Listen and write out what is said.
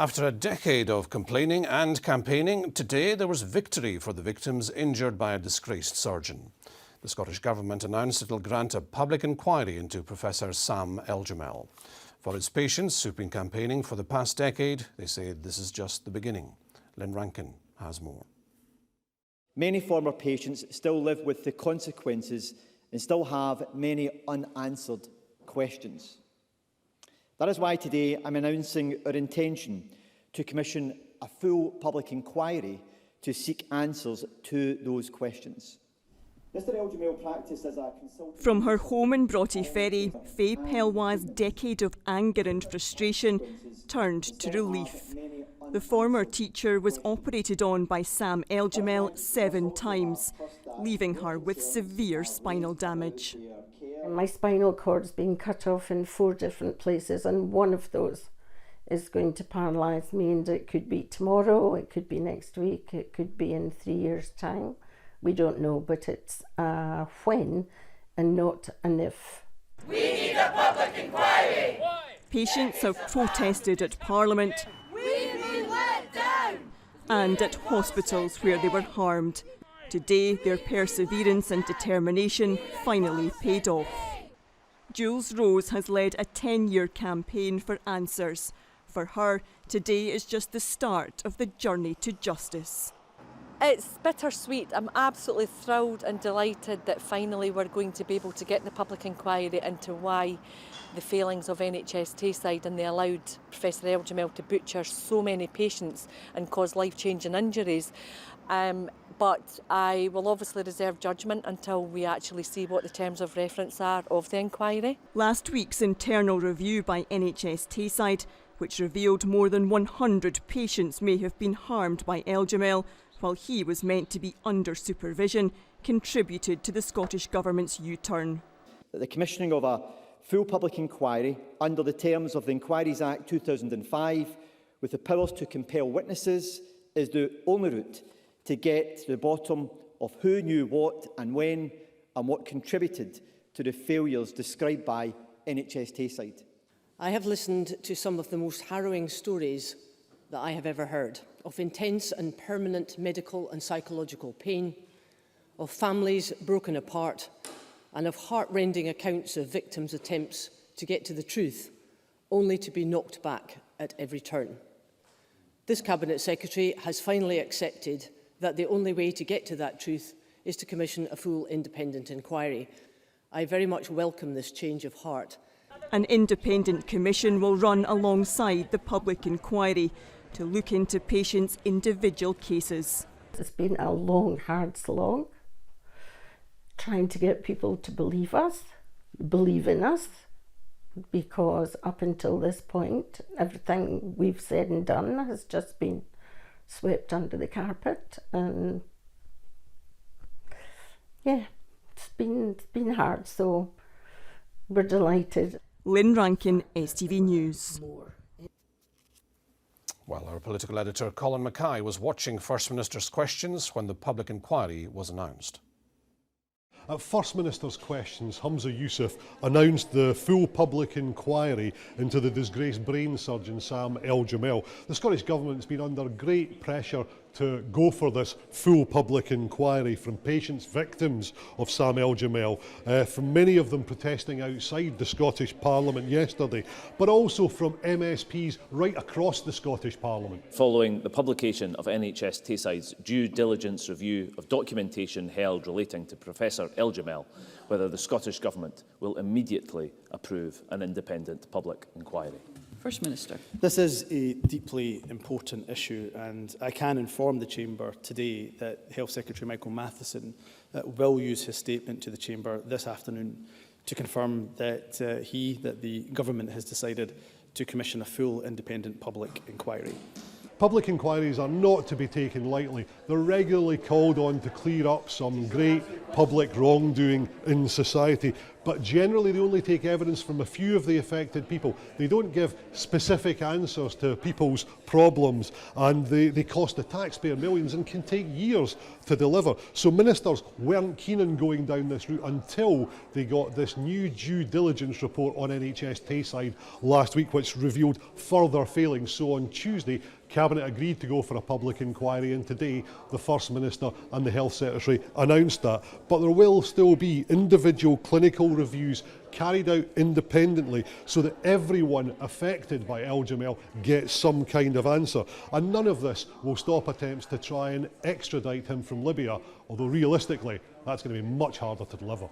After a decade of complaining and campaigning, today there was victory for the victims injured by a disgraced surgeon. The Scottish Government announced it will grant a public inquiry into Professor Sam Eljamel. For its patients who've been campaigning for the past decade, they say this is just the beginning. Lynn Rankin has more. Many former patients still live with the consequences and still have many unanswered questions. That is why today I'm announcing our intention to commission a full public inquiry to seek answers to those questions. Mr Eljamel practised as a consultant. From her home in Broughty Ferry, Faye Pelwa's decade of anger and frustration turned to relief. The former teacher was operated on by Sam Eljamel 7 times, leaving her with severe spinal damage. My spinal cord's been cut off in 4 different places, and one of those is going to paralyse me, and it could be tomorrow, it could be next week, it could be in 3 years' time. We don't know, but it's a when and not an if. We need a public inquiry! Patients have protested at Parliament. We've been let down! And at hospitals where they were harmed. Today, their perseverance and determination finally paid off. Jules Rose has led a 10-year campaign for answers. For her, today is just the start of the journey to justice. It's bittersweet. I'm absolutely thrilled and delighted that finally we're going to be able to get the public inquiry into why the failings of NHS Tayside and they allowed Professor Eljamel to butcher so many patients and cause life-changing injuries. But I will obviously reserve judgment until we actually see what the terms of reference are of the inquiry. Last week's internal review by NHS Tayside, which revealed more than 100 patients may have been harmed by Eljamel while he was meant to be under supervision, contributed to the Scottish Government's U-turn. The commissioning of a full public inquiry under the terms of the Inquiries Act 2005 with the powers to compel witnesses is the only route to get to the bottom of who knew what and when and what contributed to the failures described by NHS Tayside. I have listened to some of the most harrowing stories that I have ever heard, of intense and permanent medical and psychological pain, of families broken apart, and of heart-rending accounts of victims' attempts to get to the truth, only to be knocked back at every turn. This Cabinet Secretary has finally accepted that the only way to get to that truth is to commission a full independent inquiry. I very much welcome this change of heart. An independent commission will run alongside the public inquiry to look into patients' individual cases. It's been a long, hard slog, trying to get people to believe us, believe in us, because up until this point, everything we've said and done has just been swept under the carpet, and yeah, it's been hard, so we're delighted. Lynn Rankin, STV News. Well, our political editor Colin Mackay was watching First Minister's questions when the public inquiry was announced. At First Minister's questions, Humza Yousaf announced the full public inquiry into the disgraced brain surgeon Sam Eljamel. The Scottish Government's been under great pressure to go for this full public inquiry from patients, victims of Sam Eljamel, from many of them protesting outside the Scottish Parliament yesterday, but also from MSPs right across the Scottish Parliament. Following the publication of NHS Tayside's due diligence review of documentation held relating to Professor Eljamel, whether the Scottish Government will immediately approve an independent public inquiry. First Minister. This is a deeply important issue, and I can inform the Chamber today that Health Secretary Michael Matheson will use his statement to the Chamber this afternoon to confirm that the Government has decided to commission a full independent public inquiry. Public inquiries are not to be taken lightly. They're regularly called on to clear up some great public wrongdoing in society. but generally they only take evidence from a few of the affected people. They don't give specific answers to people's problems, and they cost the taxpayer millions and can take years to deliver. So ministers weren't keen on going down this route until they got this new due diligence report on NHS Tayside last week, which revealed further failings. So on Tuesday, Cabinet agreed to go for a public inquiry, and today the First Minister and the Health Secretary announced that. But there will still be individual clinical reviews carried out independently so that everyone affected by Eljamel gets some kind of answer. And none of this will stop attempts to try and extradite him from Libya, although realistically that's going to be much harder to deliver.